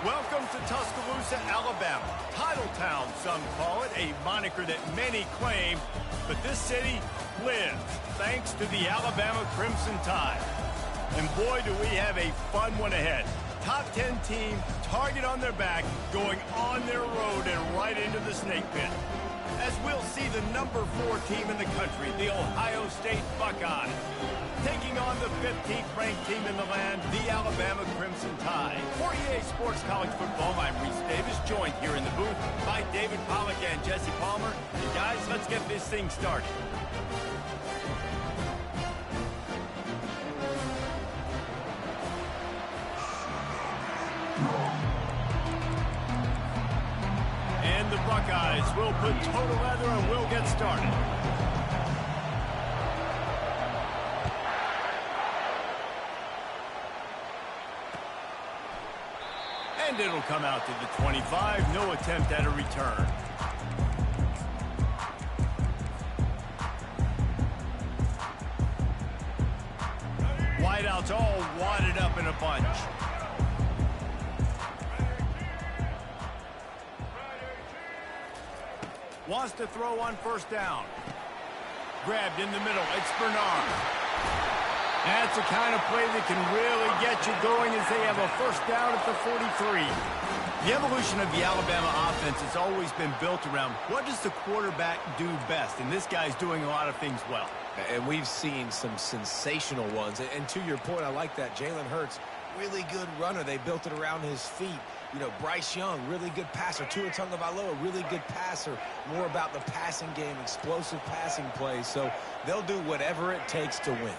Welcome to Tuscaloosa, Alabama. Title Town, some call it, a moniker that many claim, but this city lives thanks to the Alabama Crimson Tide. And boy, do we have a fun one ahead. Top 10 team, target on their back, going on their road and right into the snake pit. As we'll see the number 4 team in the country, the Ohio State Buckeyes, taking on the 15th ranked team in the land, the Alabama Crimson Tide. For EA Sports College Football, I'm Reese Davis, joined here in the booth by David Pollack and Jesse Palmer. And guys, let's get this thing started. And the Buckeyes will put total leather and we'll get started. And it'll come out to the 25. No attempt at a return. Wideouts all wadded up in a bunch. Wants to throw on first down. Grabbed in the middle. It's Bernard. That's the kind of play that can really get you going as they have a first down at the 43. The evolution of the Alabama offense has always been built around what does the quarterback do best, and this guy's doing a lot of things well. And we've seen some sensational ones. And to your point, I like that. Jalen Hurts, really good runner. They built it around his feet. You know, Bryce Young, really good passer. Tua Tagovailoa, really good passer. More about the passing game, explosive passing plays. So they'll do whatever it takes to win.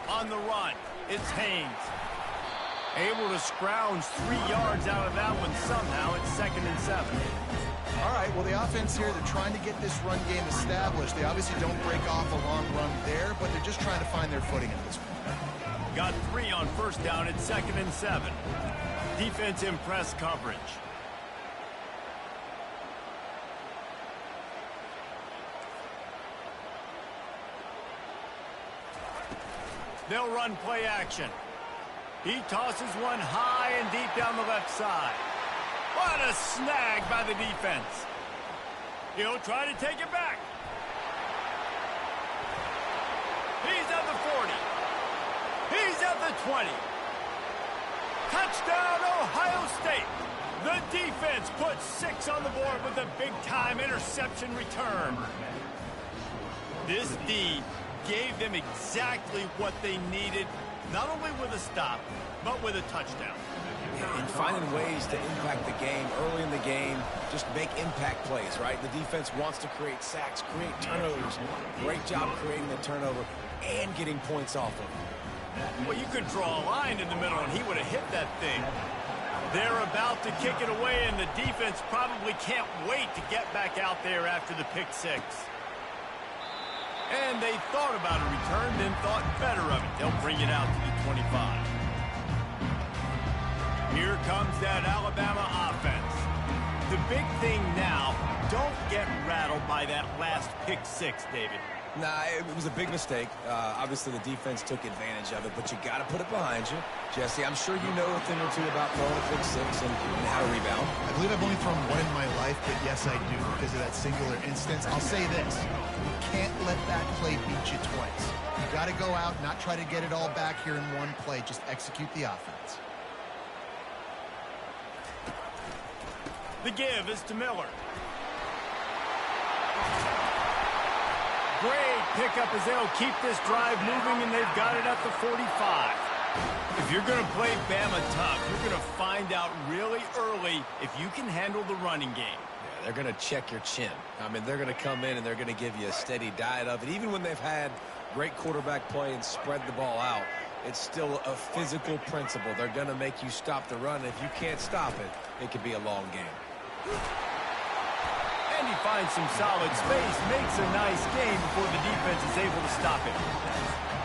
On the run, it's Haynes. Able to scrounge 3 yards out of that one somehow. It's 2nd and 7. All right, well, the offense here, they're trying to get this run game established. They obviously don't break off a long run there, but they're just trying to find their footing in this one. Got 3 on first down at 2nd and 7. Defense in press coverage. They'll run play action. He tosses one high and deep down the left side. What a snag by the defense. He'll try to take it back. He's at the 40. He's at the 20. Touchdown, Ohio State. The defense puts 6 on the board with a big-time interception return. This D gave them exactly what they needed, not only with a stop, but with a touchdown. And finding ways to impact the game early in the game, just make impact plays, right? The defense wants to create sacks, create turnovers. Great job creating the turnover and getting points off of it. Well, you could draw a line in the middle, and he would have hit that thing. They're about to kick it away, and the defense probably can't wait to get back out there after the pick 6. And they thought about a return, then thought better of it. They'll bring it out to the 25. Here comes that Alabama offense. The big thing now, don't get rattled by that last pick 6, David. Nah, it was a big mistake. Obviously, the defense took advantage of it, but you got to put it behind you. Jesse, I'm sure you know a thing or two about throwing a pick 6 and how to rebound. I believe I've only thrown one in my life, but yes, I do because of that singular instance. I'll say this. You can't let that play beat you twice. You got to go out, not try to get it all back here in one play. Just execute the offense. The give is to Miller. Great pickup as they'll keep this drive moving, and they've got it at the 45. If you're going to play Bama tough, you're going to find out really early if you can handle the running game. Yeah, they're going to check your chin. I mean, they're going to come in and they're going to give you a steady diet of it. Even when they've had great quarterback play and spread the ball out, it's still a physical principle. They're going to make you stop the run. If you can't stop it, it could be a long game. And he finds some solid space, makes a nice gain before the defense is able to stop it.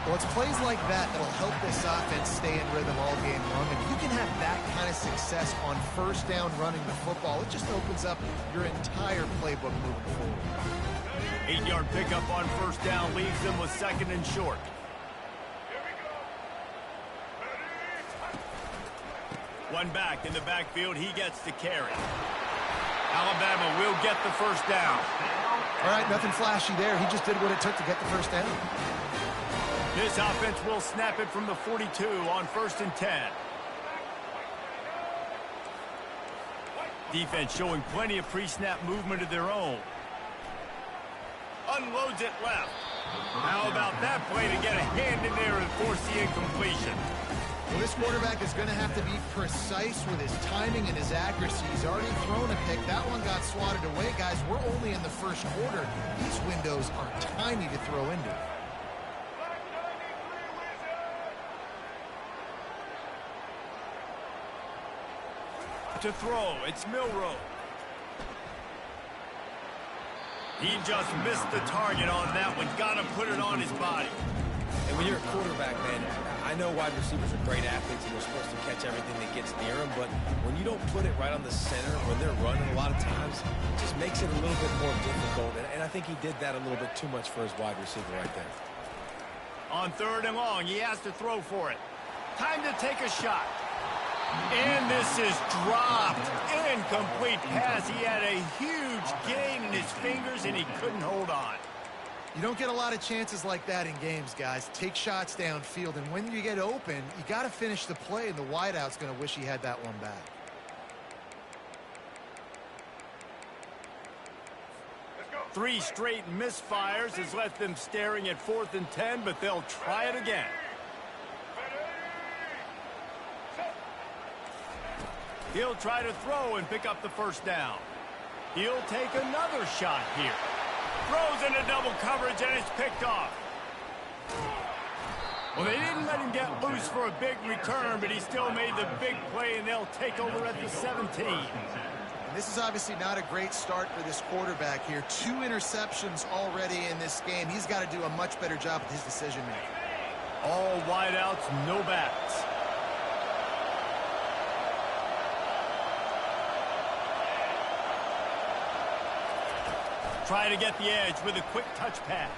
Well, it's plays like that that'll help this offense stay in rhythm all game long. If you can have that kind of success on first down running the football, it just opens up your entire playbook moving forward. 8-yard pickup on first down leaves them with 2nd and short. One back in the backfield. He gets the carry. Alabama will get the first down. All right, nothing flashy there. He just did what it took to get the first down. This offense will snap it from the 42 on 1st and 10. Defense showing plenty of pre-snap movement of their own. Unloads it left. How about that play to get a hand in there and force the incompletion? Well, this quarterback is going to have to be precise with his timing and his accuracy. He's already thrown a pick. That one got swatted away, guys. We're only in the first quarter. These windows are tiny to throw into. To throw, it's Milroe. He just missed the target on that one. Got to put it on his body. And when you're a quarterback, man, I know wide receivers are great athletes and they're supposed to catch everything that gets near them, but when you don't put it right on the center when they're running a lot of times, it just makes it a little bit more difficult. And I think he did that a little bit too much for his wide receiver right there. On 3rd and long, he has to throw for it. Time to take a shot. And this is dropped. Incomplete pass. He had a huge gain in his fingers, and he couldn't hold on. You don't get a lot of chances like that in games, guys. Take shots downfield, and when you get open, you got to finish the play, and the wideout's going to wish he had that one back. Three straight misfires has left them staring at 4th and 10, but they'll try it again. He'll try to throw and pick up the first down. He'll take another shot here. Throws into double coverage, and it's picked off. Well, they didn't let him get loose for a big return, but he still made the big play, and they'll take over at the 17. And this is obviously not a great start for this quarterback here. 2 interceptions already in this game. He's got to do a much better job with his decision-making. All wideouts, no backs. Try to get the edge with a quick touch pass.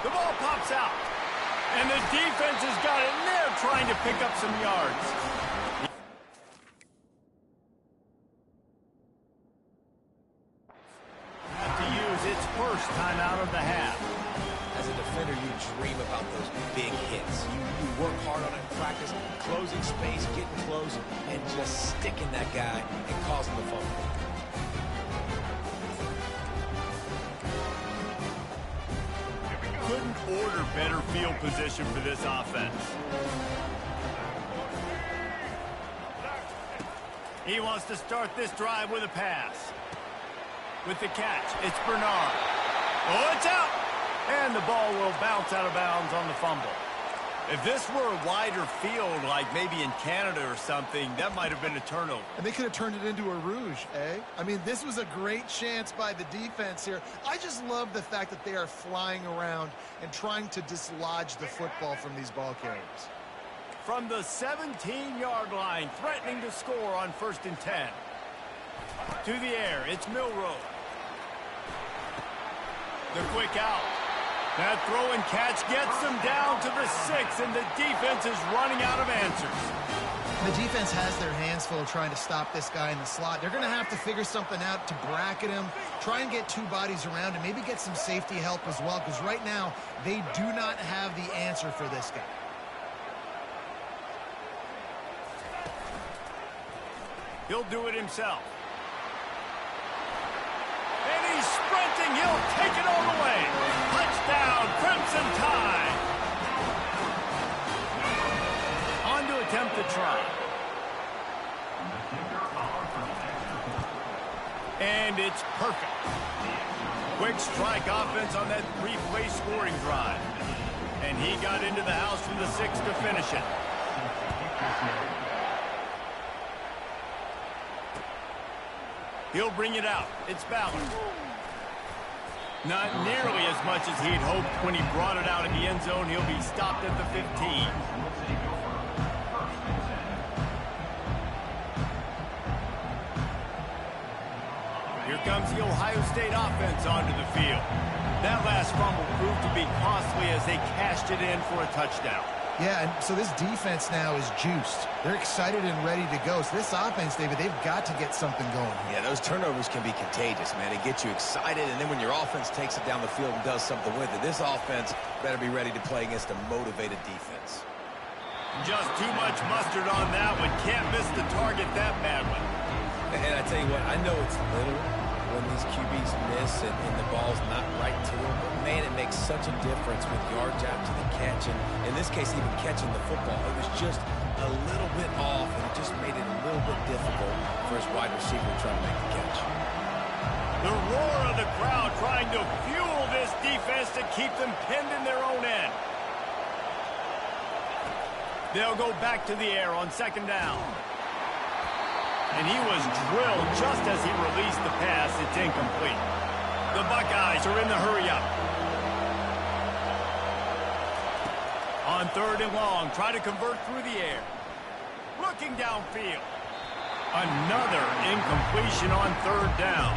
The ball pops out. And the defense has got it, and they're trying to pick up some yards. Have to use its first timeout of the half. As a defender, you dream about those big hits. You work hard on it in practice, closing space, getting close, and just sticking that guy and causing the fumble. Couldn't order better field position for this offense. He wants to start this drive with a pass. With the catch, it's Bernard. Oh, it's out! And the ball will bounce out of bounds on the fumble. If this were a wider field, like maybe in Canada or something, that might have been a turnover. And they could have turned it into a rouge, eh? I mean, this was a great chance by the defense here. I just love the fact that they are flying around and trying to dislodge the football from these ball carriers. From the 17-yard line, threatening to score on 1st and 10. To the air, it's Milroe. The quick out. That throw and catch gets them down to the 6, and the defense is running out of answers. The defense has their hands full trying to stop this guy in the slot. They're going to have to figure something out to bracket him, try and get 2 bodies around him, maybe get some safety help as well, because right now they do not have the answer for this guy. He'll do it himself. And he's sprinting. He'll take it all the way. Touchdown, Crimson Tide. On to attempt the try. And it's perfect. Quick strike offense on that 3-play scoring drive. And he got into the house from the 6 to finish it. He'll bring it out. It's Ballard. Not nearly as much as he'd hoped when he brought it out in the end zone. He'll be stopped at the 15. Here comes the Ohio State offense onto the field. That last fumble proved to be costly as they cashed it in for a touchdown. Yeah, and so this defense now is juiced. They're excited and ready to go. So this offense, David, they've got to get something going. Yeah, those turnovers can be contagious, man. They get you excited, and then when your offense takes it down the field and does something with it, this offense better be ready to play against a motivated defense. Just too much mustard on that one. Can't miss the target that bad one. And I tell you what, I know it's little when these QBs miss and the ball's not right to them, but man, it makes such a difference with yards after the catch, and in this case, even catching the football. It was just a little bit off, and it just made it a little bit difficult for his wide receiver to try to make the catch. The roar of the crowd trying to fuel this defense to keep them pinned in their own end. They'll go back to the air on second down. And he was drilled just as he released the pass. It's incomplete. The Buckeyes are in the hurry-up. On third and long, try to convert through the air. Looking downfield. Another incompletion on third down.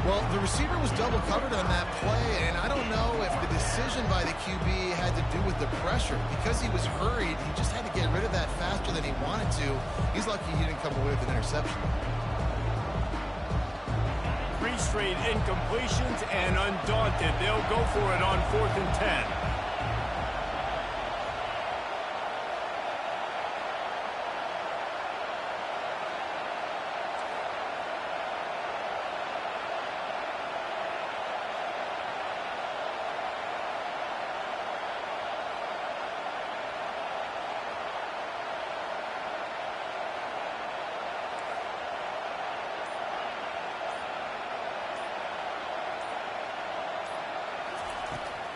Well, the receiver was double covered on that play, and I don't know if the decision by the QB had to do with the pressure. Because he was hurried, he just had to get rid of that faster than he wanted to. He's lucky he didn't come away with an interception. 3 straight incompletions, and undaunted, they'll go for it on 4th and 10.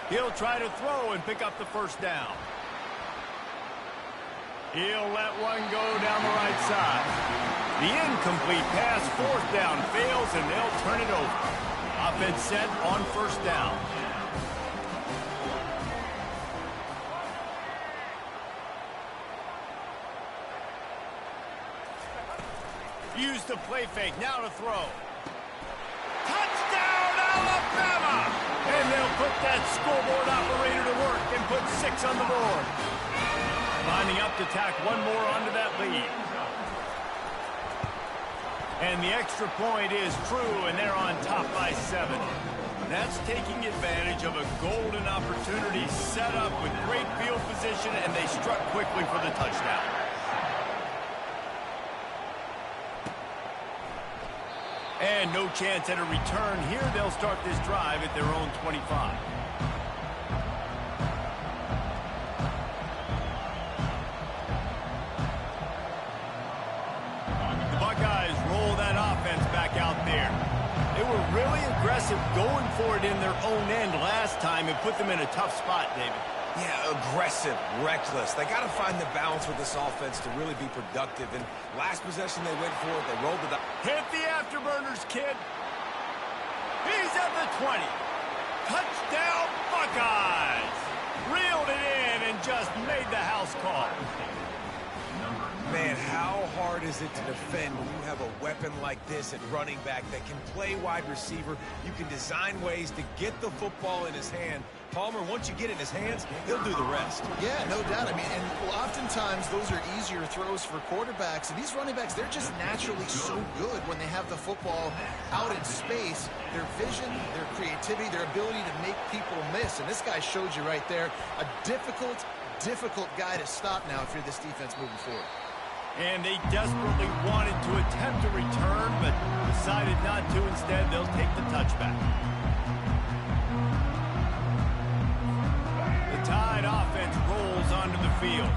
He'll try to throw and pick up the first down. He'll let one go down the right side. The incomplete pass, 4th down, fails, and they'll turn it over. Offense set on first down. Use the play fake, now to throw. Touchdown, Alabama! And they'll put that scoreboard operator to work and put 6 on the board. Lining up to tack one more onto that lead. And the extra point is true, and they're on top by 7. That's taking advantage of a golden opportunity set up with great field position, and they struck quickly for the touchdown. And no chance at a return here. They'll start this drive at their own 25. The Buckeyes roll that offense back out there. They were really aggressive going for it in their own end last time and put them in a tough spot, David. Yeah, aggressive, reckless. They got to find the balance with this offense to really be productive. And last possession they went for it. They rolled it up. Hit the afterburners, kid. He's at the 20. Touchdown, Buckeyes. Reeled it in and just made the house call. Man, how hard is it to defend when you have a weapon like this at running back that can play wide receiver? You can design ways to get the football in his hand. Palmer, once you get it in his hands, he'll do the rest. Yeah, no doubt. I mean, and oftentimes those are easier throws for quarterbacks. And these running backs, they're just naturally so good when they have the football out in space. Their vision, their creativity, their ability to make people miss. And this guy showed you right there, a difficult guy to stop now if you're this defense moving forward. And they desperately wanted to attempt a return, but decided not to. Instead, they'll take the touchback. The Tide offense rolls onto the field.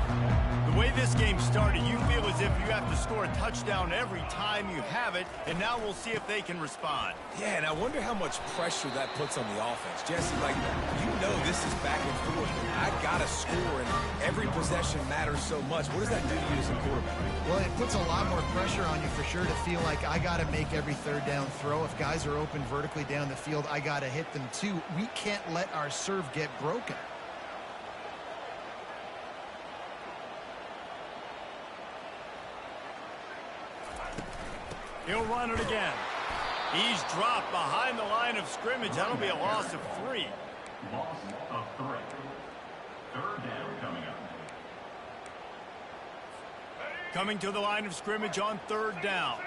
The way this game started, you feel as if you have to score a touchdown every time you have it, and now we'll see if they can respond. Yeah, and I wonder how much pressure that puts on the offense. Jesse, like, you know this is back and forth. I got to score, and every possession matters so much. What does that do to you as a quarterback? Well, it puts a lot more pressure on you for sure to feel like I got to make every third down throw. If guys are open vertically down the field, I got to hit them too. We can't let our serve get broken. He'll run it again. He's dropped behind the line of scrimmage. That'll be a loss of 3. Loss of 3. Third down coming up. Coming to the line of scrimmage on 3rd down.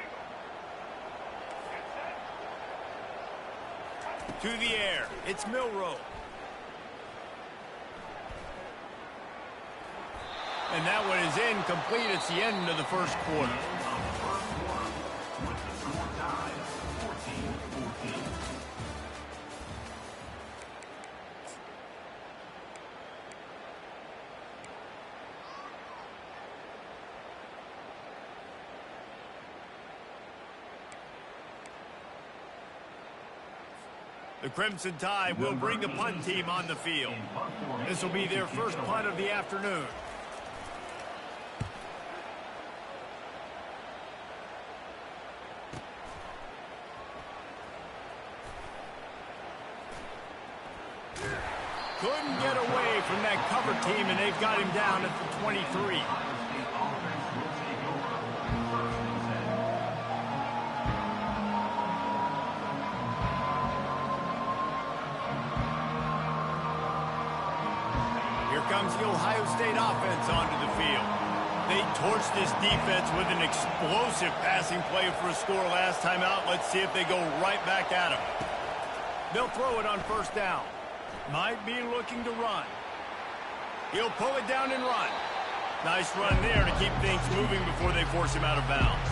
To the air. It's Milroe. And that one is incomplete. It's the end of the first quarter. The Crimson Tide will bring the punt team on the field. This will be their first punt of the afternoon. Couldn't get away from that cover team, and they've got him down at the 23. Comes the Ohio State offense onto the field. They torched this defense with an explosive passing play for a score last time out. Let's see if they go right back at him. They'll throw it on 1st down. Might be looking to run. He'll pull it down and run. Nice run there to keep things moving before they force him out of bounds.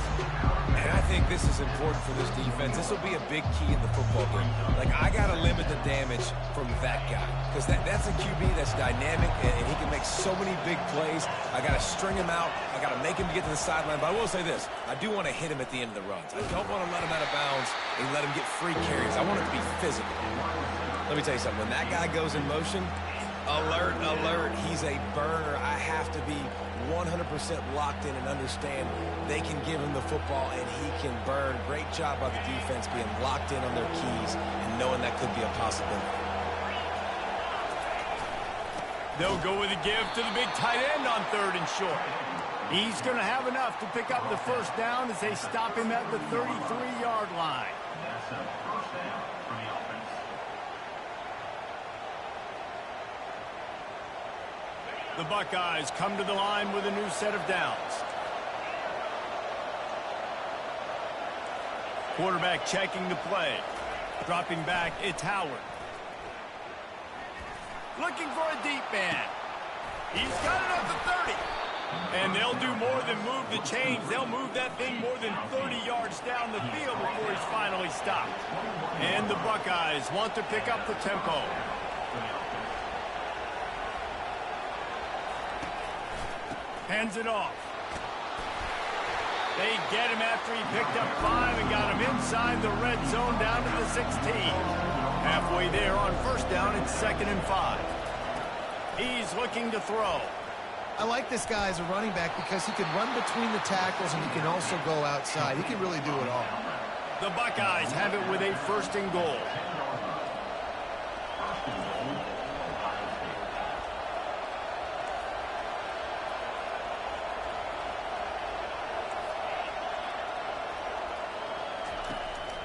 And I think this is important for this defense. This will be a big key in the football game. Like, I got to limit the damage from that guy. Because that's a QB that's dynamic, and he can make so many big plays. I got to string him out. I got to make him get to the sideline. But I will say this. I do want to hit him at the end of the runs. I don't want to let him out of bounds and let him get free carries. I want it to be physical. Let me tell you something. When that guy goes in motion, alert, alert. He's a burner. I have to be 100% locked in and understand they can give him the football and he can burn. Great job by the defense being locked in on their keys and knowing that could be a possibility. They'll go with a give to the big tight end on 3rd and short. He's going to have enough to pick up the 1st down as they stop him at the 33-yard line. The Buckeyes come to the line with a new set of downs. Quarterback checking the play. Dropping back, it's Howard. Looking for a deep man. He's got it at the 30. And they'll do more than move the chains. They'll move that thing more than 30 yards down the field before he's finally stopped. And the Buckeyes want to pick up the tempo. Hands it off. They get him after he picked up 5 and got him inside the red zone down to the 16. Halfway there on 1st down, it's 2nd and 5. He's looking to throw. I like this guy as a running back because he can run between the tackles and he can also go outside. He can really do it all. The Buckeyes have it with a 1st and goal.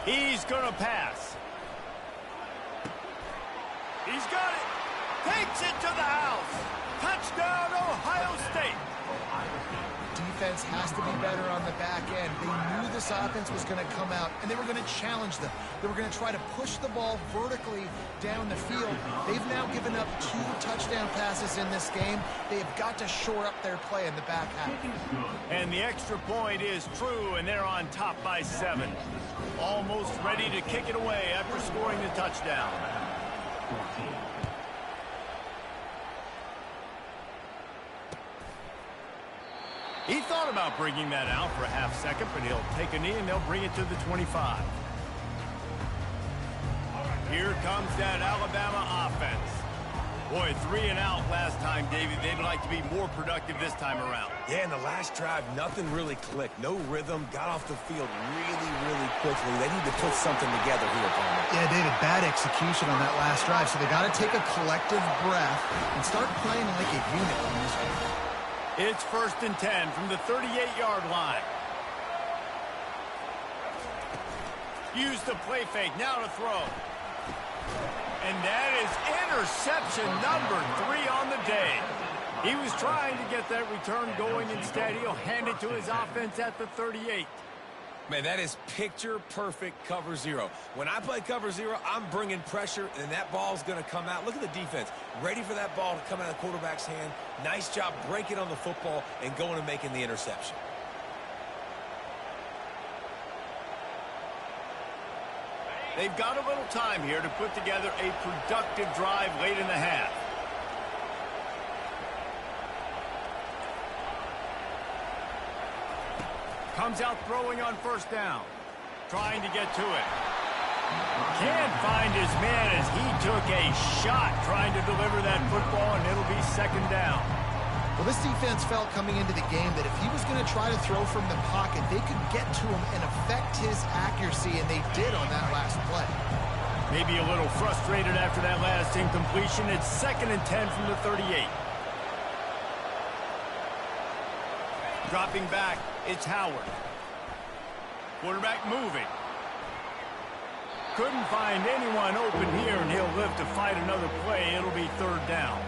He's going to pass. He's got it. Takes it to the house. Touchdown, Ohio State. Defense has to be better on the back end. They knew this offense was going to come out, and they were going to challenge them. They were going to try to push the ball vertically down the field. They've now given up 2 touchdown passes in this game. They have got to shore up their play in the back half. And the extra point is true, and they're on top by 7. Almost ready to kick it away after scoring the touchdown. He thought about bringing that out for a half second, but he'll take a knee and they'll bring it to the 25. Here comes that Alabama offense. Boy, 3 and out last time, David. They'd like to be more productive this time around. Yeah, in the last drive, nothing really clicked. No rhythm. Got off the field really, really quickly. They need to put something together here, Palmer. Yeah, David, bad execution on that last drive. So they got to take a collective breath and start playing like a unit on this one. It's 1st and 10 from the 38-yard line. Use the play fake. Now to throw. And that is interception number 3 on the day. He was trying to get that return going. Instead, he'll hand it to his offense at the 38. Man, that is picture-perfect cover zero. When I play cover zero, I'm bringing pressure, and that ball's going to come out. Look at the defense. Ready for that ball to come out of the quarterback's hand. Nice job breaking on the football and going and making the interception. They've got a little time here to put together a productive drive late in the half. Comes out throwing on first down. Trying to get to it. Can't find his man as he took a shot trying to deliver that football, and it'll be second down. Well, this defense felt coming into the game that if he was going to try to throw from the pocket, they could get to him and affect his accuracy, and they did on that last play. Maybe a little frustrated after that last incompletion. It's 2nd and 10 from the 38. Dropping back, it's Howard. Quarterback moving. Couldn't find anyone open here, and he'll live to fight another play. It'll be third down.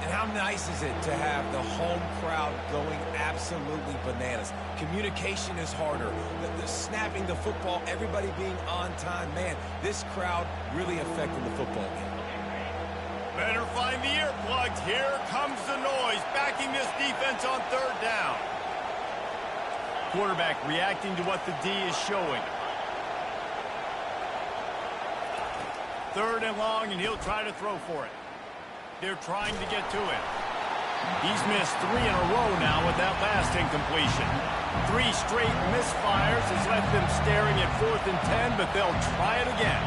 And how nice is it to have the home crowd going absolutely bananas? Communication is harder. The snapping the football, everybody being on time. Man, this crowd really affecting the football game. Better find the earplugs. Here comes the noise, backing this defense on third down. Quarterback reacting to what the D is showing. 3rd and long, and he'll try to throw for it. They're trying to get to it. He's missed 3 in a row now with that last incompletion. 3 straight misfires has left them staring at 4th and 10, but they'll try it again.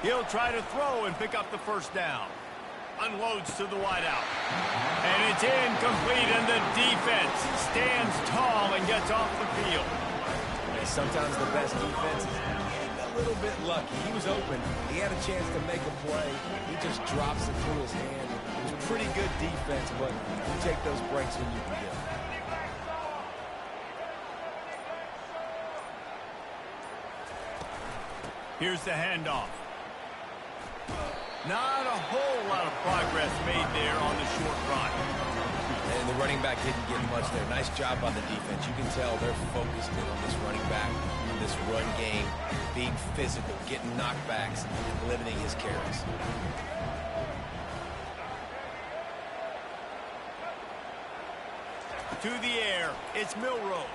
He'll try to throw and pick up the first down. Unloads to the wideout. And it's incomplete, and the defense stands tall and gets off the field. And sometimes the best defense is getting a little bit lucky. He was open. He had a chance to make a play. He just drops it through his hand. It was pretty good defense, but you take those breaks when you can get them. Here's the handoff. Not a whole lot of progress made there on the short run. And the running back didn't get much there. Nice job on the defense. You can tell they're focused in on this running back, on this run game, being physical, getting knockbacks, and limiting his carries. To the air, it's Milroe.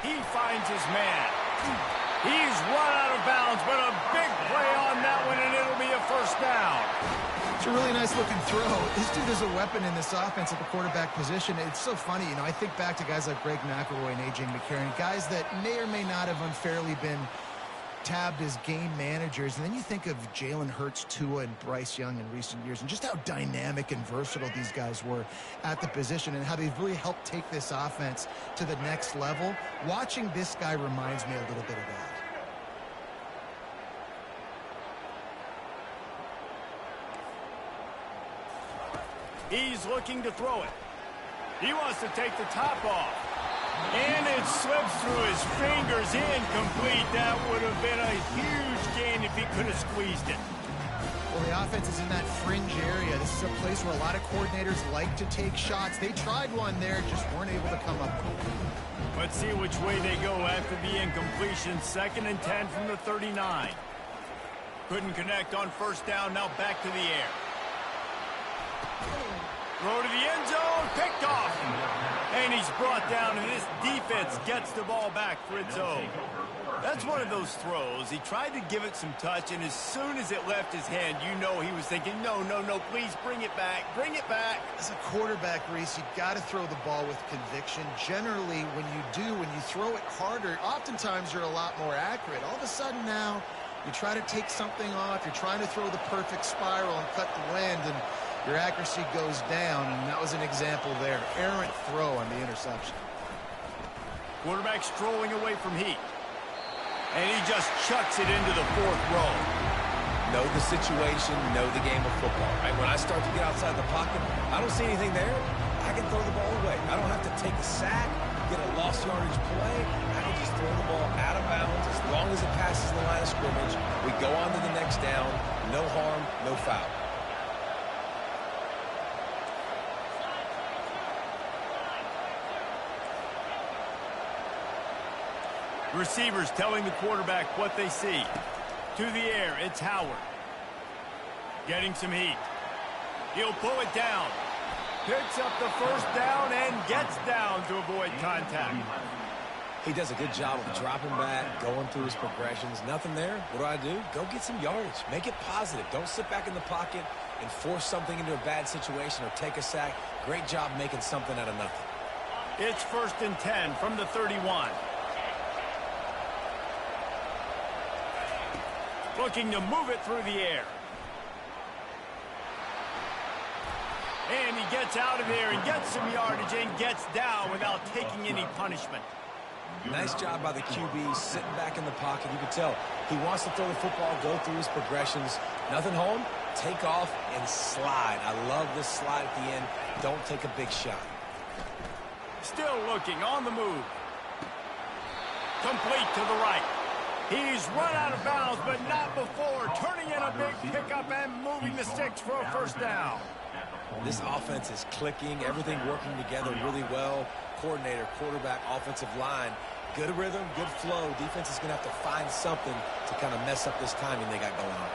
He finds his man. He's run out of bounds, but a big play on that one, and it'll be a first down. It's a really nice-looking throw. This dude is a weapon in this offense at the quarterback position. It's so funny, you know, I think back to guys like Greg McElroy and A.J. McCarron, guys that may or may not have unfairly been tabbed as game managers, and then you think of Jalen Hurts, Tua, and Bryce Young in recent years, and just how dynamic and versatile these guys were at the position and how they've really helped take this offense to the next level. Watching this guy reminds me a little bit of that. He's looking to throw it. He wants to take the top off. And it slips through his fingers, incomplete. That would have been a huge gain if he could have squeezed it. Well, the offense is in that fringe area. This is a place where a lot of coordinators like to take shots. They tried one there, just weren't able to come up with it. Let's see which way they go after the incompletion. 2nd and 10 from the 39. Couldn't connect on first down, now back to the air. Throw to the end zone, picked off. And he's brought down, and this defense gets the ball back for its own. That's one of those throws. He tried to give it some touch, and as soon as it left his hand, you know he was thinking, no, no, no, please bring it back, bring it back. As a quarterback, Reese, you've got to throw the ball with conviction. Generally, when you do, when you throw it harder, oftentimes you're a lot more accurate. All of a sudden now, you try to take something off, you're trying to throw the perfect spiral and cut the wind, and your accuracy goes down, and that was an example there. Errant throw on the interception. Quarterback strolling away from heat. And he just chucks it into the fourth row. Know the situation, know the game of football. Right? When I start to get outside the pocket, I don't see anything there. I can throw the ball away. I don't have to take a sack, get a lost yardage play. I can just throw the ball out of bounds as long as it passes the line of scrimmage. We go on to the next down. No harm, no foul. Receivers telling the quarterback what they see. To the air, it's Howard. Getting some heat. He'll pull it down. Picks up the first down and gets down to avoid contact. He does a good job of dropping back, going through his progressions. Nothing there. What do? Go get some yardage. Make it positive. Don't sit back in the pocket and force something into a bad situation or take a sack. Great job making something out of nothing. It's 1st and 10 from the 31. Looking to move it through the air. And he gets out of there and gets some yardage and gets down without taking any punishment. Nice job by the QB sitting back in the pocket. You can tell he wants to throw the football, go through his progressions. Nothing home, take off and slide. I love this slide at the end. Don't take a big shot. Still looking on the move. Complete to the right. He's run out of bounds, but not before turning in a big pickup and moving the sticks for a first down. This offense is clicking, everything working together really well. Coordinator, quarterback, offensive line, good rhythm, good flow. Defense is going to have to find something to kind of mess up this timing they got going on.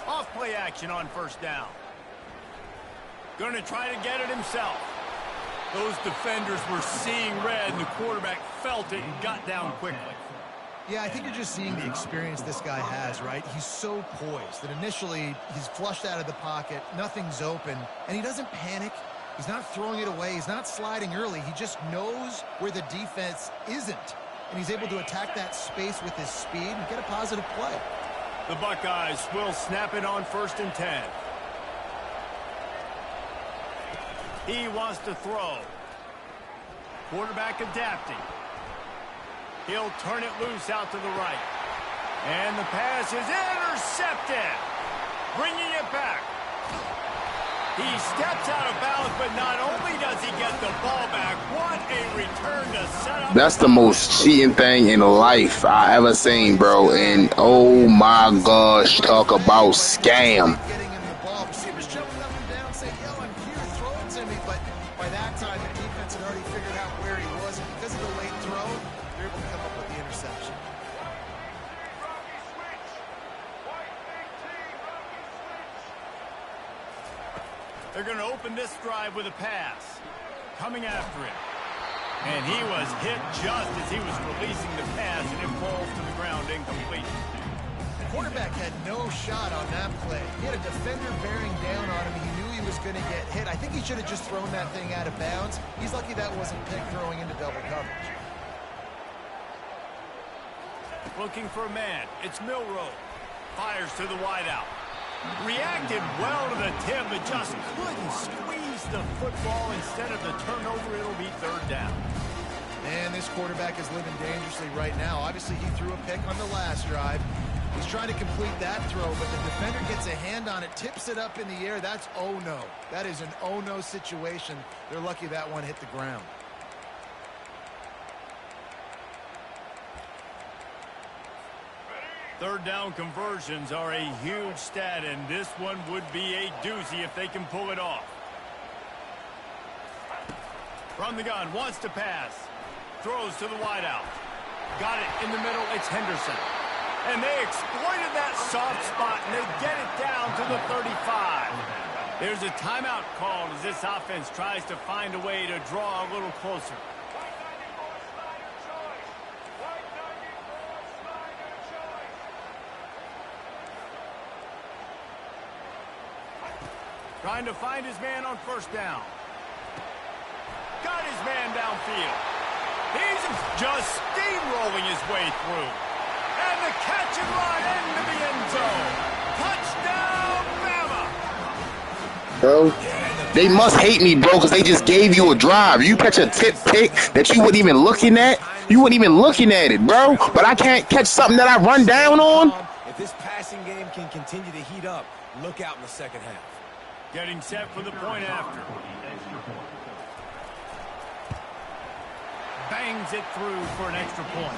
Off play action on first down. Going to try to get it himself. Those defenders were seeing red, and the quarterback felt it and got down quickly. Yeah, I think you're just seeing the experience this guy has, right? He's so poised that initially he's flushed out of the pocket, nothing's open, and he doesn't panic. He's not throwing it away. He's not sliding early. He just knows where the defense isn't, and he's able to attack that space with his speed and get a positive play. The Buckeyes will snap it on 1st and 10. He wants to throw. Quarterback adapting. He'll turn it loose out to the right. And the pass is intercepted. Bringing it back. He steps out of bounds, but not only does he get the ball back, what a return to set up. That's the most cheating thing in life I ever seen, bro. And oh my gosh, talk about scam. They're going to open this drive with a pass. Coming after him. And he was hit just as he was releasing the pass, and it falls to the ground incomplete. The quarterback had no shot on that play. He had a defender bearing down on him. He knew he was going to get hit. I think he should have just thrown that thing out of bounds. He's lucky that wasn't picked throwing into double coverage. Looking for a man. It's Milroe. Fires to the wideout. Reacted well to the tip, but just couldn't squeeze the football. Instead of the turnover, it'll be 3rd down. And this quarterback is living dangerously right now. Obviously, he threw a pick on the last drive. He's trying to complete that throw, but the defender gets a hand on it, tips it up in the air. That's oh no. That is an oh no situation. They're lucky that one hit the ground. Third down conversions are a huge stat, and this one would be a doozy if they can pull it off. From the gun, wants to pass. Throws to the wideout. Got it in the middle, it's Henderson. And they exploited that soft spot, and they get it down to the 35. There's a timeout called as this offense tries to find a way to draw a little closer. Trying to find his man on first down. Got his man downfield. He's just steamrolling his way through. And the catch and run into the end zone. Touchdown, Bama! Bro, They must hate me, bro, because they just gave you a drive. You catch a tip pick that you weren't even looking at. You weren't even looking at it, bro. But I can't catch something that I run down on. If this passing game can continue to heat up, look out in the second half. Getting set for the point after. Bangs it through for an extra point.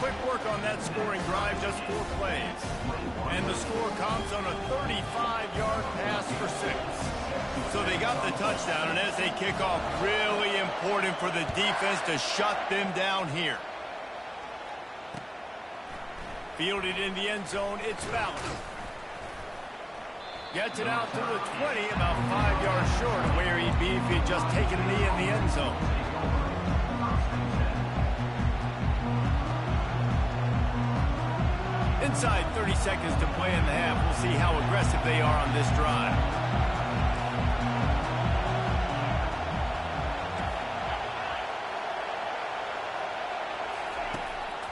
Quick work on that scoring drive, just 4 plays. And the score comes on a 35-yard pass for 6. So they got the touchdown, and as they kick off, really important for the defense to shut them down here. Fielded in the end zone, it's Fowler. Gets it out to the 20, about 5 yards short of where he'd be if he'd just taken a knee in the end zone. Inside 30 seconds to play in the half. We'll see how aggressive they are on this drive.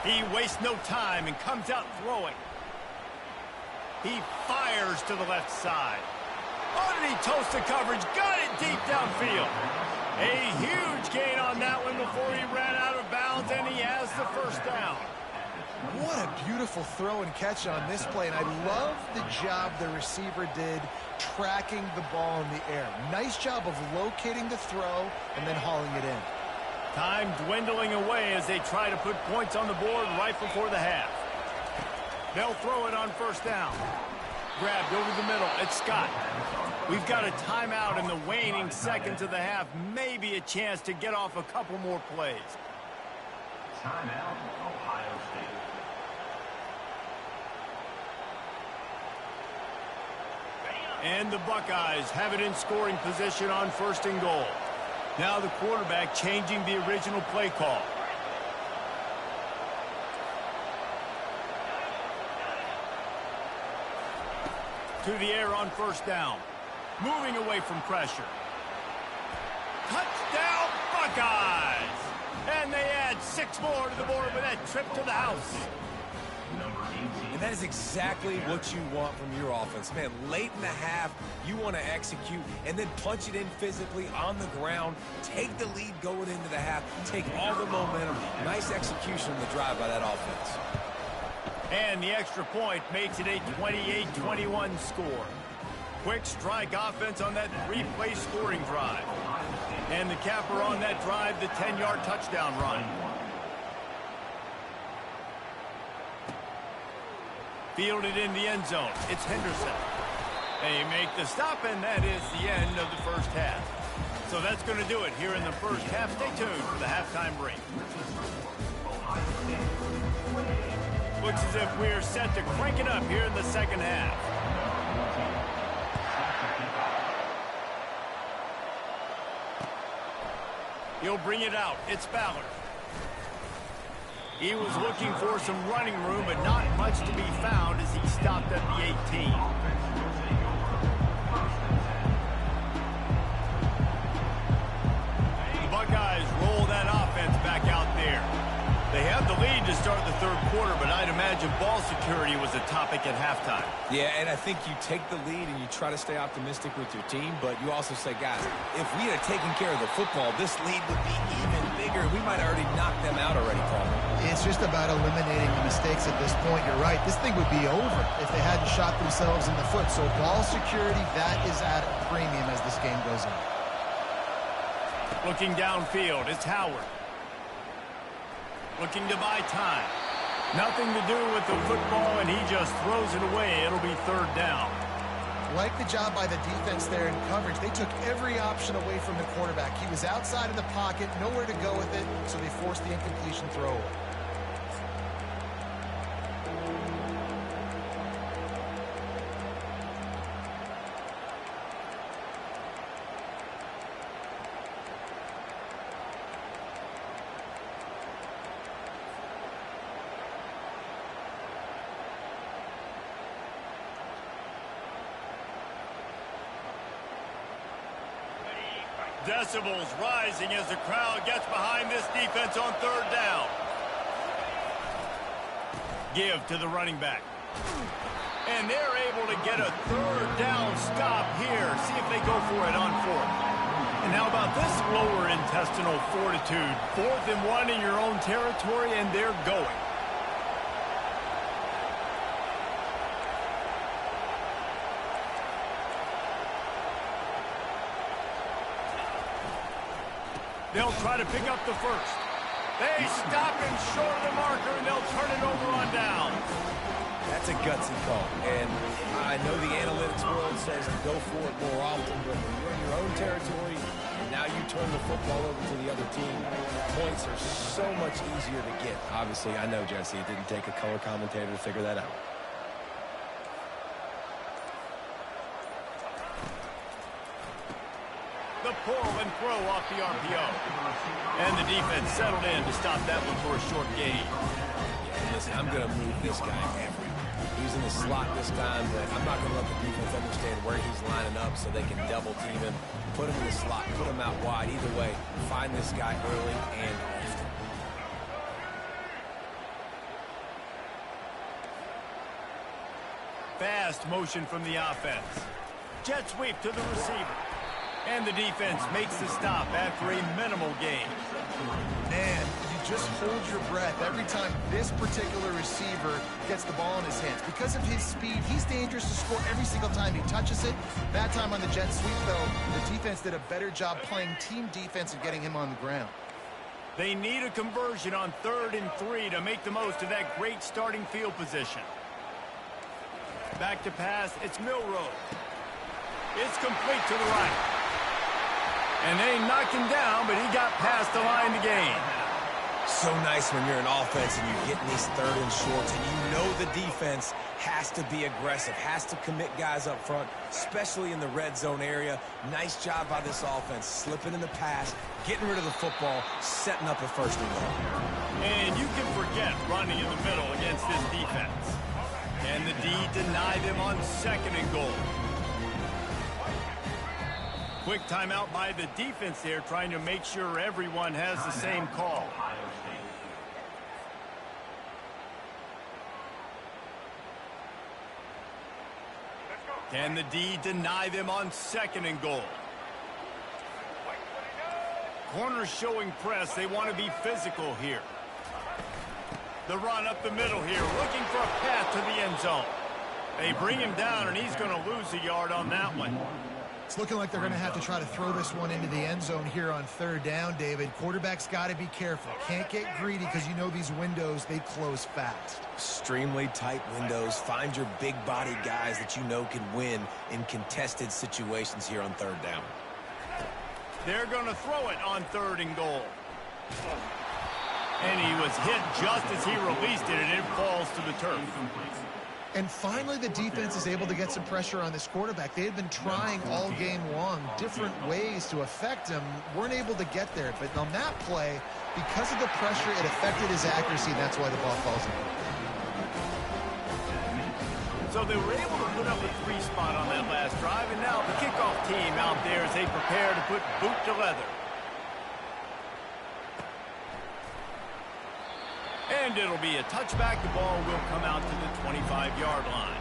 He wastes no time and comes out throwing. He fires to the left side. Underneath toast the coverage. Got it deep downfield. A huge gain on that one before he ran out of bounds, and he has the first down. What a beautiful throw and catch on this play, and I love the job the receiver did tracking the ball in the air. Nice job of locating the throw and then hauling it in. Time dwindling away as they try to put points on the board right before the half. They'll throw it on first down. Grabbed over the middle. It's Scott. We've got a timeout in the waning seconds of the half. Maybe a chance to get off a couple more plays. Timeout, Ohio State. And the Buckeyes have it in scoring position on first and goal. Now the quarterback changing the original play call. To the air on first down. Moving away from pressure. Touchdown Buckeyes! And they add 6 more to the board with that trip to the house. And that is exactly what you want from your offense. Man, late in the half, you want to execute and then punch it in physically on the ground. Take the lead going into the half. Take all the momentum. Nice execution on the drive by that offense. And the extra point makes it a 28-21 score. Quick strike offense on that 3-play scoring drive. And the capper on that drive, the 10-yard touchdown run. Fielded in the end zone. It's Henderson. They make the stop, and that is the end of the first half. So that's going to do it here in the first half. Stay tuned for the halftime break. Looks as if we're set to crank it up here in the second half. He'll bring it out. It's Fowler. He was looking for some running room, but not much to be found as he stopped at the 18. The Buckeyes roll that offense back out there. They have the lead to start the third quarter, but I'd imagine ball security was a topic at halftime. Yeah, and I think you take the lead and you try to stay optimistic with your team, but you also say, guys, if we had taken care of the football, this lead would be even bigger. We might have already knocked them out already, Paul. It's just about eliminating the mistakes at this point. You're right. This thing would be over if they hadn't shot themselves in the foot. So ball security, that is at a premium as this game goes on. Looking downfield, it's Howard. Looking to buy time. Nothing to do with the football, and he just throws it away. It'll be third down. Like the job by the defense there in coverage. They took every option away from the quarterback. He was outside of the pocket, nowhere to go with it, so they forced the incompletion throw away. Decibels rising as the crowd gets behind this defense on third down. Give to the running back. And they're able to get a third down stop here. See if they go for it on fourth. And how about this lower intestinal fortitude? 4th and 1 in your own territory, and they're going. They'll try to pick up the first. They stop him short of the marker, and they'll turn it over on down. That's a gutsy call, and I know the analytics world says to go for it more often, but when you're in your own territory, and now you turn the football over to the other team, points are so much easier to get. Obviously, I know, Jesse, it didn't take a color commentator to figure that out. The pull and throw off the RPO. And the defense settled in to stop that one for a short gain. Yeah, listen, I'm going to move this guy everywhere. He's in the slot this time, but I'm not going to let the defense understand where he's lining up so they can double team him, put him in the slot, put him out wide. Either way, find this guy early and often. Fast motion from the offense. Jet sweep to the receiver. And the defense makes the stop after a minimal gain. Man, you just hold your breath every time this particular receiver gets the ball in his hands. Because of his speed, he's dangerous to score every single time he touches it. That time on the jet sweep, though, the defense did a better job playing team defense and getting him on the ground. They need a conversion on 3rd and 3 to make the most of that great starting field position. Back to pass, it's Milroe. It's complete to the right. And they knocked him down, but he got past the line to gain. So nice when you're an offense and you're getting these 3rd and shorts, and you know the defense has to be aggressive, has to commit guys up front, especially in the red zone area. Nice job by this offense, slipping in the pass, getting rid of the football, setting up a 1st and goal. And you can forget running in the middle against this defense. And the D denied them on 2nd and goal. Quick timeout by the defense there, trying to make sure everyone has the same call. Can the D deny them on 2nd and goal? Corners showing press. They want to be physical here. The run up the middle here, looking for a path to the end zone. They bring him down, and he's going to lose a yard on that one. It's looking like they're going to have to try to throw this one into the end zone here on 3rd down, David. Quarterback's got to be careful. Can't get greedy because you know these windows, they close fast. Extremely tight windows. Find your big body guys that you know can win in contested situations here on 3rd down. They're going to throw it on 3rd and goal. And he was hit just as he released it, and it falls to the turf. And finally, the defense is able to get some pressure on this quarterback. They had been trying all game long different ways to affect him, weren't able to get there. But on that play, because of the pressure, it affected his accuracy, and that's why the ball falls in. So they were able to put up a 3 spot on that last drive, and now the kickoff team out there as they prepare to put boot to leather. And it'll be a touchback. The ball will come out to the 25-yard line.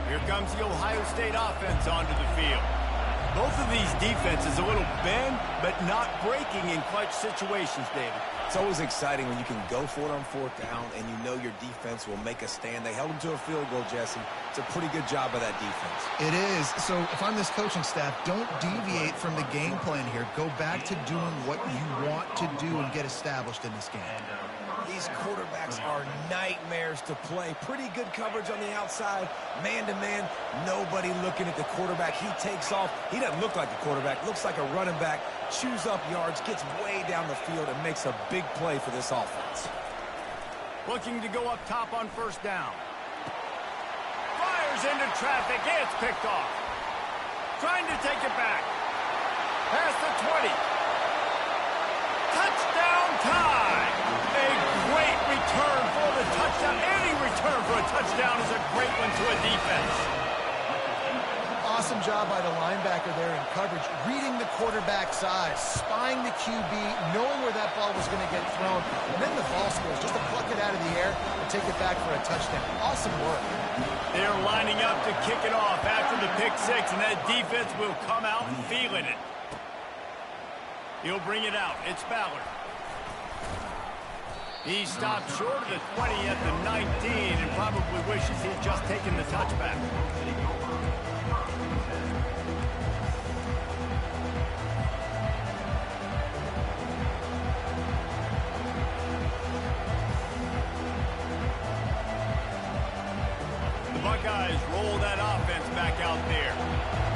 Here comes the Ohio State offense onto the field. Both of these defenses a little bend, but not breaking in clutch situations, David. It's always exciting when you can go for it on 4th down and you know your defense will make a stand. They held them to a field goal, Jesse. It's a pretty good job by that defense. It is. So if I'm this coaching staff, don't deviate from the game plan here. Go back to doing what you want to do and get established in this game. These quarterbacks are nightmares to play. Pretty good coverage on the outside. Man-to-man, nobody looking at the quarterback. He takes off. He doesn't look like the quarterback. Looks like a running back. Chews up yards, gets way down the field, and makes a big play for this offense. Looking to go up top on 1st down. Fires into traffic. It's picked off. Trying to take it back. Past the 20. Touchdown time. A great return for the touchdown. Any return for a touchdown is a great to a defense. Awesome job by the linebacker there in coverage, reading the quarterback's eyes, spying the QB, knowing where that ball was going to get thrown, and then the ball scores, just to pluck it out of the air and take it back for a touchdown. Awesome work. They're lining up to kick it off after the pick six, and that defense will come out feeling it. He'll bring it out. It's Ballard. He stopped short of the 20 at the 19 and probably wishes he'd just taken the touchback. The Buckeyes roll that offense back out there.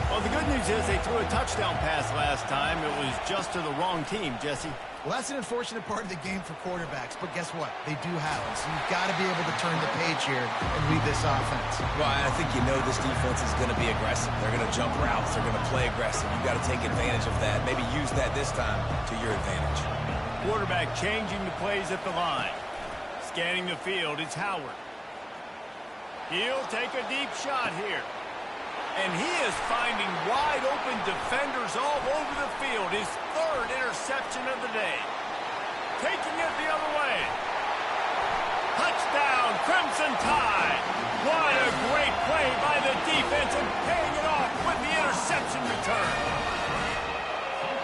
Well, the good news is they threw a touchdown pass last time. It was just to the wrong team, Jesse. Well, that's an unfortunate part of the game for quarterbacks, but guess what? They do have it, so you've got to be able to turn the page here and lead this offense. Well, I think you know this defense is going to be aggressive. They're going to jump routes. They're going to play aggressive. You've got to take advantage of that. Maybe use that this time to your advantage. Quarterback changing the plays at the line. Scanning the field, it's Howard. He'll take a deep shot here. And he is finding wide-open defenders all over the field. His third interception of the day. Taking it the other way. Touchdown, Crimson Tide. What a great play by the defense and paying it off with the interception return.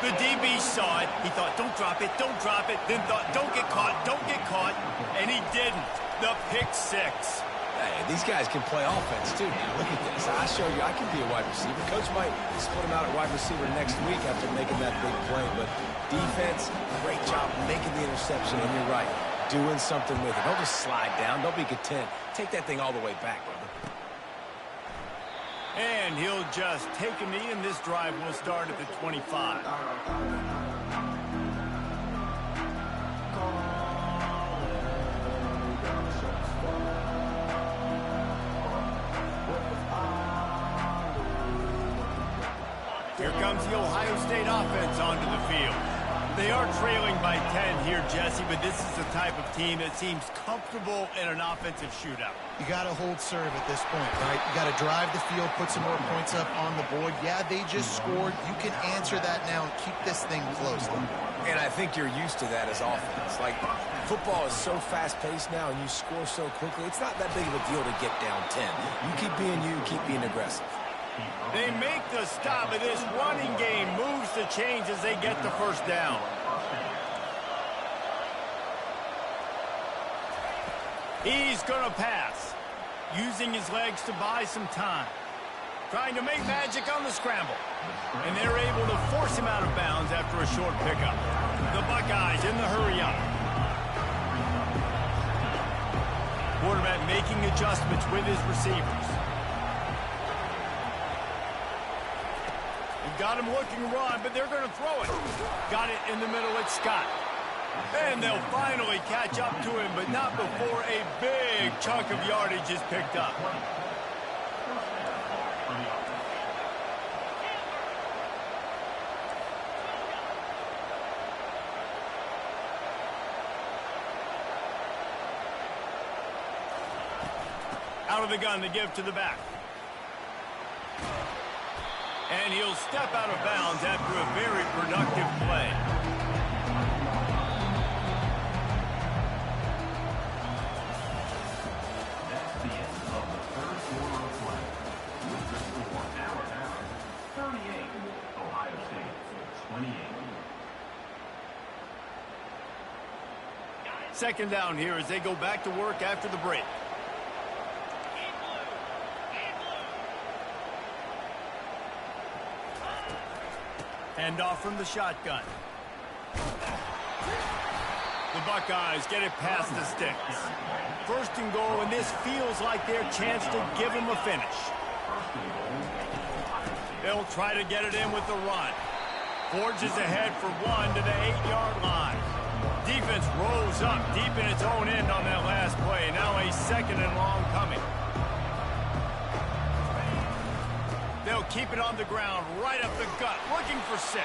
The DB saw it. He thought, don't drop it, don't drop it. Then thought, don't get caught, don't get caught. And he didn't. The pick six. Hey, these guys can play offense, too. Now, look at this. I show you I can be a wide receiver. Coach might split him out at wide receiver next week after making that big play. But defense, great job making the interception. And you're right, doing something with it. Don't just slide down. Don't be content. Take that thing all the way back, brother. And he'll just take a knee, and this drive will start at the 25. Here comes the Ohio State offense onto the field. They are trailing by 10 here, Jesse, but this is the type of team that seems comfortable in an offensive shootout. You got to hold serve at this point, right? You got to drive the field, put some more points up on the board. Yeah, they just scored. You can answer that now and keep this thing close. And I think you're used to that as offense. Like, football is so fast-paced now and you score so quickly, it's not that big of a deal to get down 10. You keep being aggressive. They make the stop, and this running game moves the chains as they get the first down. He's going to pass, using his legs to buy some time. Trying to make magic on the scramble. And they're able to force him out of bounds after a short pickup. The Buckeyes in the hurry-up. Quarterback making adjustments with his receivers. Got him looking to run, but they're going to throw it. Got it in the middle, it's Scott. And they'll finally catch up to him, but not before a big chunk of yardage is picked up. Out of the gun to give to the back. And he'll step out of bounds after a very productive play. That's the end of the third quarter of play. With the score now 38, Ohio State 28. Second down here as they go back to work after the break. Hand off from the shotgun. The Buckeyes get it past the sticks. First and goal, and this feels like their chance to give them a finish. They'll try to get it in with the run. Forges ahead for one to the 8-yard line. Defense rolls up deep in its own end on that last play. Now a second and long coming. They'll keep it on the ground, right up the gut, looking for 6.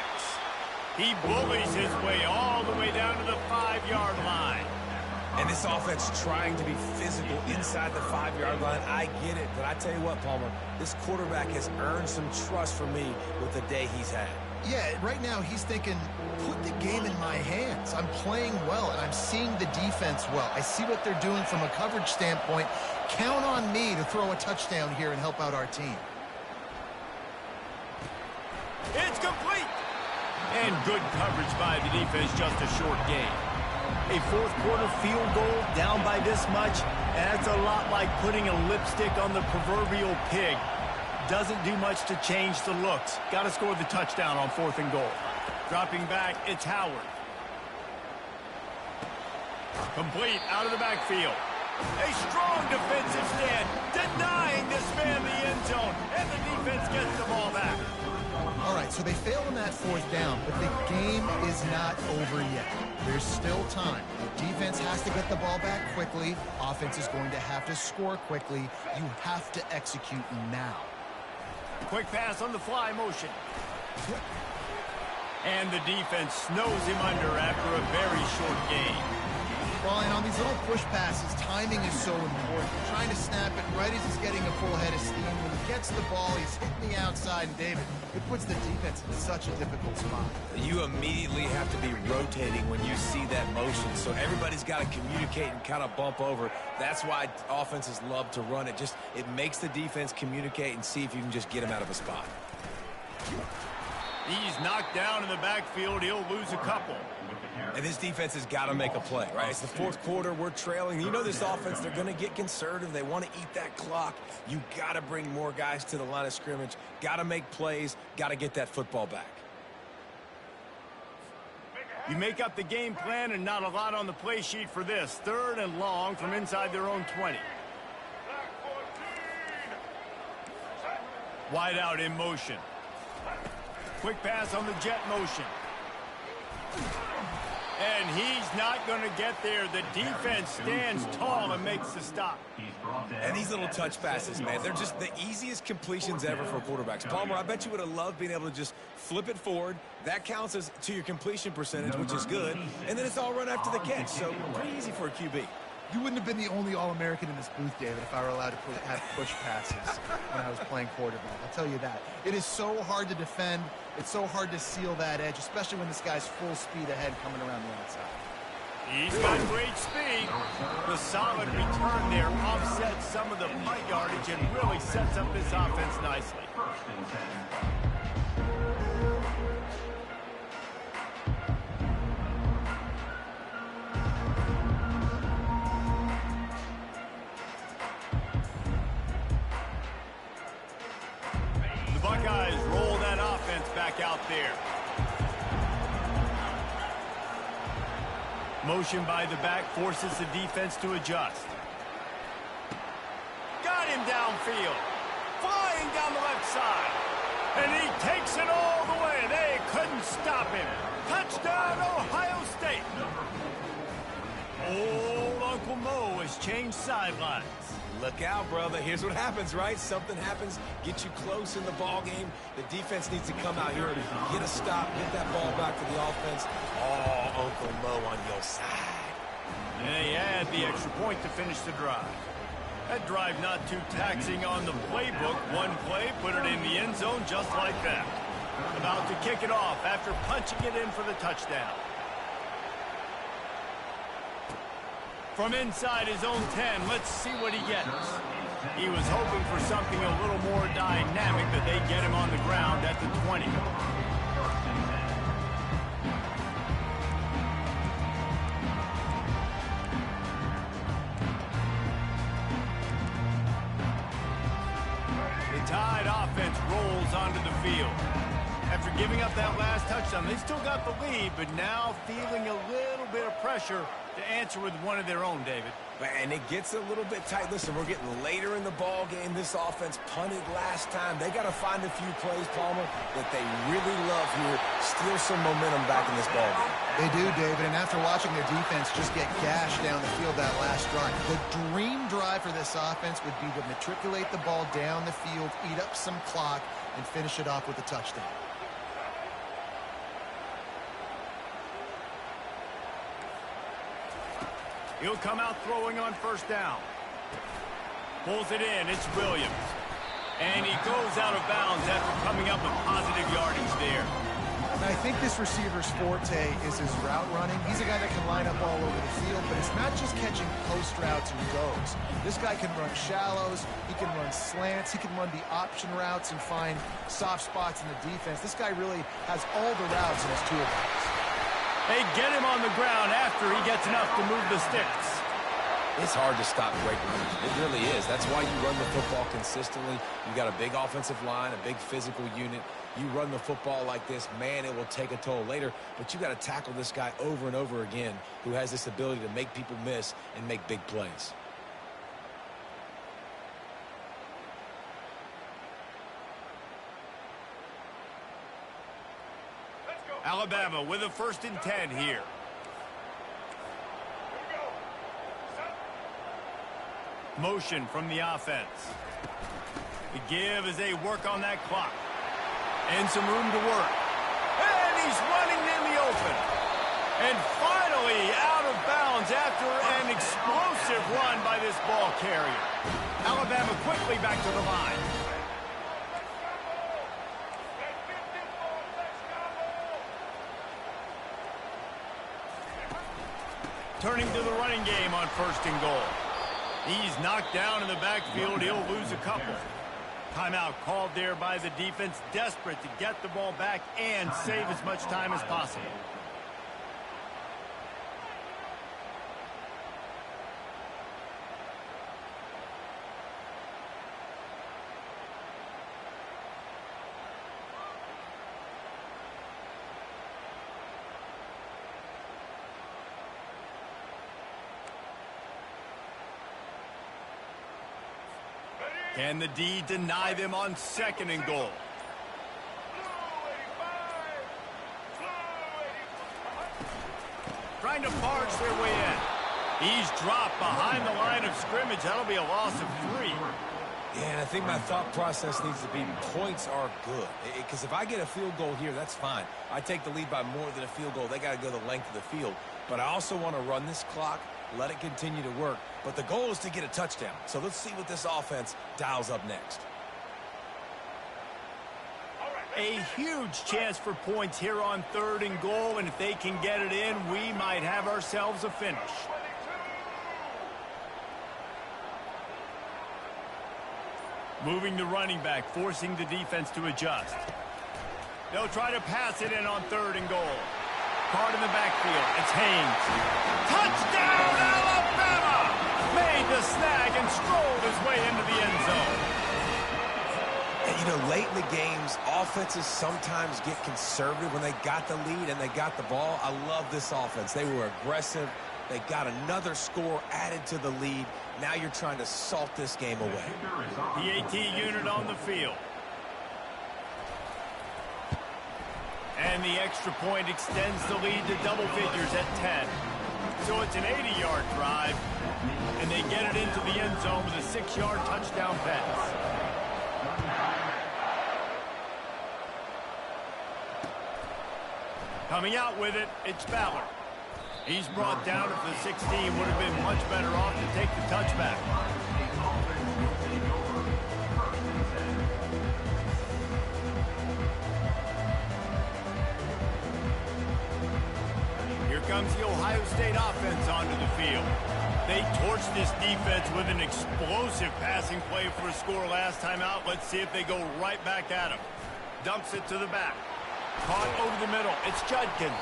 He bullies his way all the way down to the 5-yard line. And this offense trying to be physical inside the 5-yard line. I get it, but I tell you what, Palmer, this quarterback has earned some trust from me with the day he's had. Yeah, right now he's thinking, put the game in my hands. I'm playing well, and I'm seeing the defense well. I see what they're doing from a coverage standpoint. Count on me to throw a touchdown here and help out our team. It's complete. And good coverage by the defense, just a short gain. A fourth quarter field goal down by this much, that's a lot like putting a lipstick on the proverbial pig. Doesn't do much to change the looks. Got to score the touchdown on 4th and goal. Dropping back, it's Howard. Complete out of the backfield. A strong defensive stand, denying this man the end zone, and the defense gets the ball back. All right, so they failed on that 4th down, but the game is not over yet. There's still time. Defense has to get the ball back quickly. Offense is going to have to score quickly. You have to execute now. Quick pass on the fly motion. And the defense snows him under after a very short gain. Well, and on these little push passes, timing is so important. Trying to snap it right as he's getting a full head of steam. When he gets the ball, he's hitting the outside, and David, it puts the defense in such a difficult spot. You immediately have to be rotating when you see that motion, so everybody's got to communicate and kind of bump over. That's why offenses love to run it. It makes the defense communicate and see if you can just get him out of a spot. He's knocked down in the backfield. He'll lose a couple. And this defense has got to make a play, right? It's the 4th quarter. We're trailing. You know this offense, they're going to get conservative. They want to eat that clock. You got to bring more guys to the line of scrimmage. Got to make plays. Got to get that football back. You make up the game plan and not a lot on the play sheet for this. 3rd and long from inside their own 20. Wide out in motion. Quick pass on the jet motion. And he's not going to get there. The defense stands tall and makes the stop. And these little touch passes, man, they're just the easiest completions ever for quarterbacks. Palmer, I bet you would have loved being able to just flip it forward. That counts as to your completion percentage, which is good. And then it's all run after the catch. So pretty easy for a QB. You wouldn't have been the only All-American in this booth, David, if I were allowed to have push passes when I was playing quarterback. I'll tell you that. It is so hard to defend. It's so hard to seal that edge, especially when this guy's full speed ahead coming around the outside. He's got great speed. The solid return there offsets some of the punt yardage and really sets up this offense nicely. Buckeyes roll that offense back out there. Motion by the back forces the defense to adjust. Got him downfield. Flying down the left side. And he takes it all the way. They couldn't stop him. Touchdown, Ohio State. Old Uncle Mo has changed sidelines. Look out, brother. Here's what happens, right? Something happens, get you close in the ball game. The defense needs to come out here and get a stop, get that ball back to the offense. Oh, Uncle Mo on your side. And he had the extra point to finish the drive. That drive not too taxing on the playbook. One play, put it in the end zone just like that. About to kick it off after punching it in for the touchdown. From inside his own 10, let's see what he gets. He was hoping for something a little more dynamic, but they get him on the ground at the 20. The Tide offense rolls onto the field. After giving up that last touchdown, they still got the lead, but now feeling a little bit of pressure to answer with one of their own, David. And it gets a little bit tight. Listen, we're getting later in the ball game. This offense punted last time. They got to find a few plays, Palmer, that they really love here. Steal some momentum back in this ball game. They do, David, and after watching their defense just get gashed down the field that last drive, the dream drive for this offense would be to matriculate the ball down the field, eat up some clock, and finish it off with a touchdown. He'll come out throwing on first down. Pulls it in. It's Williams. And he goes out of bounds after coming up with positive yardage there. And I think this receiver's forte is his route running. He's a guy that can line up all over the field, but it's not just catching post routes and goes. This guy can run shallows, he can run slants, he can run the option routes and find soft spots in the defense. This guy really has all the routes in his toolbox. They get him on the ground after he gets enough to move the sticks. It's hard to stop great runners. It really is. That's why you run the football consistently. You got a big offensive line, a big physical unit. You run the football like this, man, it will take a toll later. But you got to tackle this guy over and over again who has this ability to make people miss and make big plays. Alabama with a 1st and 10 here. Motion from the offense. The give as they work on that clock. And some room to work. And he's running in the open. And finally out of bounds after an explosive run by this ball carrier. Alabama quickly back to the line. Turning to the running game on 1st and goal. He's knocked down in the backfield. He'll lose a couple. Timeout called there by the defense, desperate to get the ball back and save as much time as possible. Can the D deny them on 2nd and goal? Trying to barge their way in. He's dropped behind the line of scrimmage. That'll be a loss of 3. Yeah, and I think my thought process needs to be points are good. Because if I get a field goal here, that's fine. I take the lead by more than a field goal. They got to go the length of the field. But I also want to run this clock, let it continue to work. But the goal is to get a touchdown. So let's see what this offense dials up next. A huge chance for points here on 3rd and goal. And if they can get it in, we might have ourselves a finish. Moving the running back, forcing the defense to adjust. They'll try to pass it in on 3rd and goal. Card in the backfield. It's Haynes. Touchdown, Alabama! Made the snag and strolled his way into the end zone. And, you know, late in the games, offenses sometimes get conservative when they got the lead and they got the ball. I love this offense. They were aggressive. They got another score added to the lead. Now you're trying to salt this game away. PAT unit on the field. And the extra point extends the lead to double figures at 10. So it's an 80-yard drive. And they get it into the end zone with a 6-yard touchdown pass. Coming out with it, it's Ballard. He's brought down at the 16. Would have been much better off to take the touchback. Here comes the Ohio State offense onto the field. They torched this defense with an explosive passing play for a score last time out. Let's see if they go right back at him. Dumps it to the back. Caught over the middle. It's Judkins.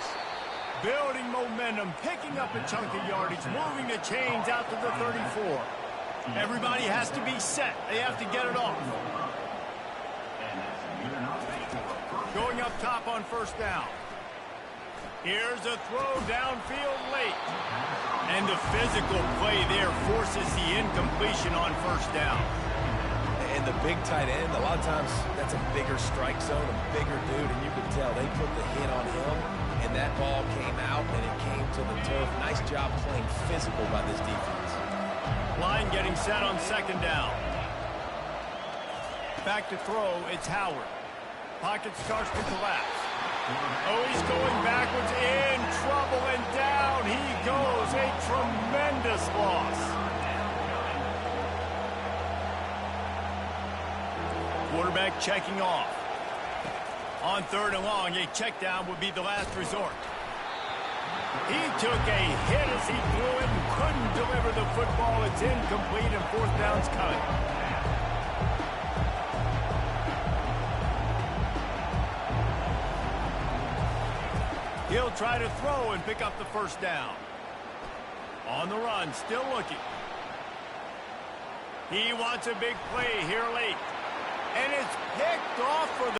Building momentum, picking up a chunk of yardage, moving the chains out to the 34. Everybody has to be set. They have to get it off. Going up top on 1st down. Here's a throw downfield late. And the physical play there forces the incompletion on 1st down. And the big tight end, a lot of times that's a bigger strike zone, a bigger dude, and you can tell they put the hit on him, and that ball came out, and it came to the turf. Nice job playing physical by this defense. Line getting set on 2nd down. Back to throw, it's Howard. Pocket starts to collapse. Oh, he's going backwards, in trouble, and down he goes. A tremendous loss. Quarterback checking off. On 3rd and long, a check down would be the last resort. He took a hit as he threw it and couldn't deliver the football. It's incomplete and 4th down's coming. He'll try to throw and pick up the 1st down. On the run, still looking. He wants a big play here late. And it's picked off for the